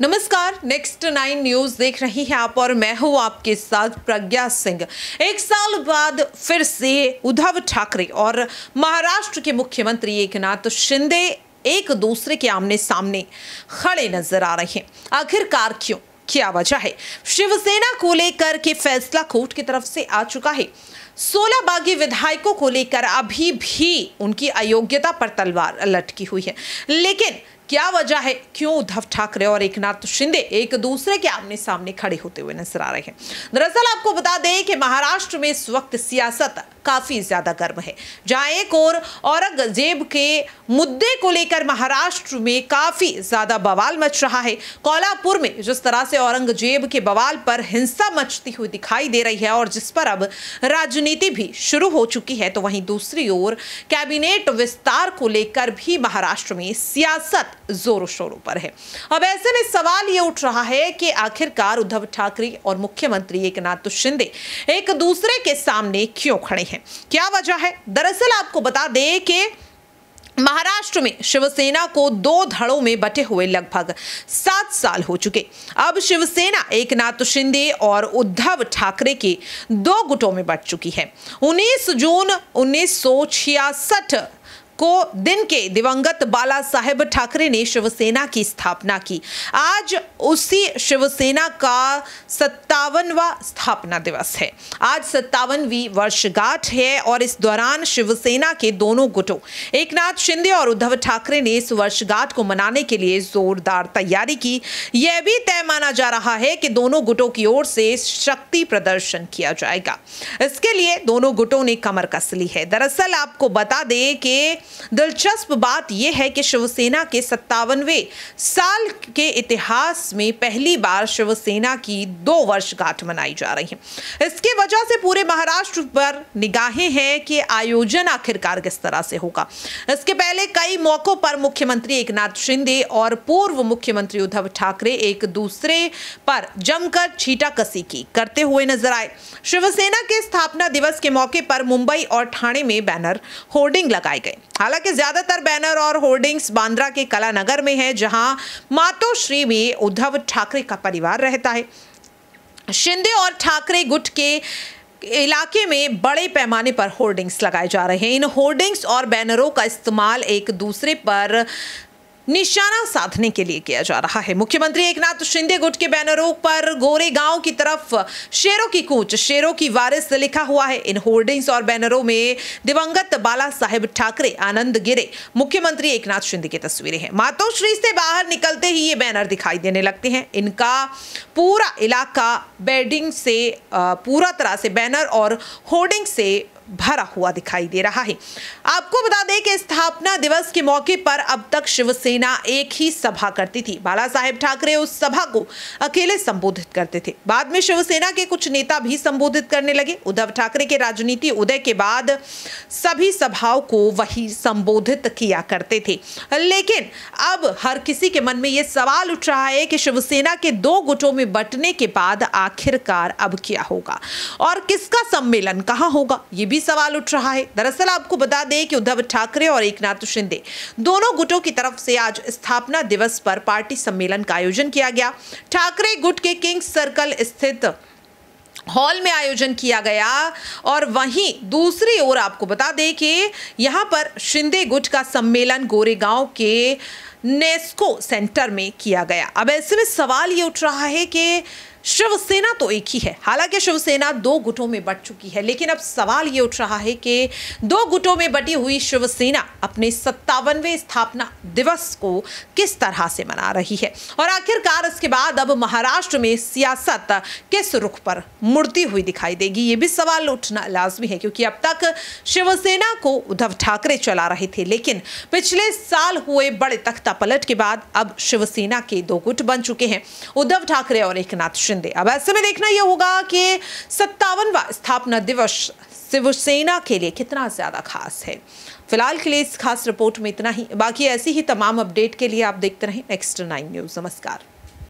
नमस्कार, next 9 news देख रही हैं आप और मैं हूं आपके साथ प्रज्ञा सिंह। एक साल बाद फिर से उद्धव ठाकरे और महाराष्ट्र के मुख्यमंत्री एकनाथ शिंदे एक दूसरे के आमने सामने खड़े नजर आ रहे हैं। आखिरकार क्यों, क्या वजह है? शिवसेना को लेकर के फैसला कोर्ट की तरफ से आ चुका है। 16 बागी विधायकों को लेकर अभी भी उनकी अयोग्यता पर तलवार लटकी हुई है। लेकिन क्या वजह है, क्यों उद्धव ठाकरे और एकनाथ शिंदे एक दूसरे के आमने सामने खड़े होते हुए नजर आ रहे हैं? दरअसल आपको बता दें कि महाराष्ट्र में इस वक्त सियासत काफी ज्यादा गर्म है। जहां एक और औरंगजेब के मुद्दे को लेकर महाराष्ट्र में काफी ज्यादा बवाल मच रहा है। कोल्हापुर में जिस तरह से औरंगजेब के बवाल पर हिंसा मचती हुई दिखाई दे रही है और जिस पर अब राजनीति भी शुरू हो चुकी है, तो वहीं दूसरी ओर कैबिनेट विस्तार को लेकर भी महाराष्ट्र में सियासत जोरों शोरों पर है। अब ऐसे में सवाल ये उठ रहा है कि आखिरकार उद्धव ठाकरे और मुख्यमंत्री एकनाथ शिंदे एक दूसरे के सामने क्यों खड़े हैं, क्या वजह है? दरअसल आपको बता दें कि महाराष्ट्र में शिवसेना को 2 धड़ों में बटे हुए लगभग 7 साल हो चुके। अब शिवसेना एकनाथ शिंदे और उद्धव ठाकरे के 2 गुटों में बट चुकी है। 19 जून 1966 को दिन के दिवंगत बाला साहेब ठाकरे ने शिवसेना की स्थापना की। आज उसी शिवसेना का 57वां स्थापना दिवस है। आज 57वीं वर्षगांठ है और इस दौरान शिवसेना के दोनों गुटों एकनाथ शिंदे और उद्धव ठाकरे ने इस वर्षगांठ को मनाने के लिए जोरदार तैयारी की। यह भी तय माना जा रहा है कि दोनों गुटों की ओर से शक्ति प्रदर्शन किया जाएगा। इसके लिए दोनों गुटों ने कमर कस ली है। दरअसल आपको बता दें कि दिलचस्प बात यह है कि शिवसेना के 57वें साल के इतिहास में पहली बार शिवसेना की 2 वर्षगांठ मनाई जा रही है। इसकी वजह से पूरे महाराष्ट्र पर निगाहें हैं कि आयोजन आखिरकार किस तरह से होगा। इसके पहले कई मौकों पर मुख्यमंत्री एकनाथ शिंदे और पूर्व मुख्यमंत्री उद्धव ठाकरे एक दूसरे पर जमकर छींटाकशी की करते हुए नजर आए। शिवसेना के स्थापना दिवस के मौके पर मुंबई और ठाणे में बैनर होर्डिंग लगाए गए। हालांकि ज्यादातर बैनर और होर्डिंग्स बांद्रा के कलानगर में है, जहां मातोश्री में उद्धव ठाकरे का परिवार रहता है। शिंदे और ठाकरे गुट के इलाके में बड़े पैमाने पर होर्डिंग्स लगाए जा रहे हैं। इन होर्डिंग्स और बैनरों का इस्तेमाल एक दूसरे पर निशाना साधने के लिए किया जा रहा है। मुख्यमंत्री एकनाथ शिंदे गुट के बैनरों पर गोरेगांव की तरफ शेरों की कूच, शेरों की वारिस लिखा हुआ है। इन होर्डिंग्स और बैनरों में दिवंगत बाला साहेब ठाकरे, आनंद गिरे, मुख्यमंत्री एकनाथ शिंदे की तस्वीरें हैं। मातोश्री से बाहर निकलते ही ये बैनर दिखाई देने लगते हैं। इनका पूरा इलाका बेडिंग से पूरा तरह से बैनर और होर्डिंग से भरा हुआ दिखाई दे रहा है। आपको बता दें कि स्थापना दिवस के मौके पर अब तक शिवसेना एक ही सभा करती थी। बाला साहेब ठाकरे उस सभा को अकेले संबोधित करते थे। बाद में शिवसेना के कुछ नेता भी संबोधित करने लगे। उद्धव ठाकरे के राजनीति उदय के बाद सभी सभाओं को वही संबोधित किया करते थे। लेकिन अब हर किसी के मन में यह सवाल उठ रहा है कि शिवसेना के 2 गुटों में बंटने के बाद आखिरकार अब क्या होगा और किसका सम्मेलन कहां होगा, ये भी सवाल उठ रहा है। दरअसल आपको बता दें कि उद्धव ठाकरे और एकनाथ शिंदे दोनों गुटों की तरफ से आज स्थापना दिवस पर पार्टी सम्मेलन का आयोजन किया गया। ठाकरे गुट के किंग्स सर्कल स्थित हॉल में आयोजन किया गया और वहीं दूसरी ओर आपको बता दें कि यहां पर शिंदे गुट का सम्मेलन गोरेगांव के नेस्को सेंटर में किया गया। अब ऐसे में सवाल ये उठ रहा है कि शिवसेना तो एक ही है। हालांकि शिवसेना 2 गुटों में बट चुकी है, लेकिन अब सवाल ये उठ रहा है कि 2 गुटों में बटी हुई शिवसेना अपने 57वें स्थापना दिवस को किस तरह से मना रही है और आखिरकार इसके बाद अब महाराष्ट्र में सियासत किस रुख पर मुड़ती हुई दिखाई देगी, ये भी सवाल उठना लाजमी है। क्योंकि अब तक शिवसेना को उद्धव ठाकरे चला रहे थे, लेकिन पिछले साल हुए बड़े तख्तापलट के बाद अब शिवसेना के 2 गुट बन चुके हैं, उद्धव ठाकरे और एकनाथ। अब ऐसे में देखना यह होगा कि 57वां स्थापना दिवस शिवसेना के लिए कितना ज्यादा खास है। फिलहाल के लिए इस खास रिपोर्ट में इतना ही। बाकी ऐसी ही तमाम अपडेट के लिए आप देखते रहें नेक्स्ट 9 न्यूज। नमस्कार।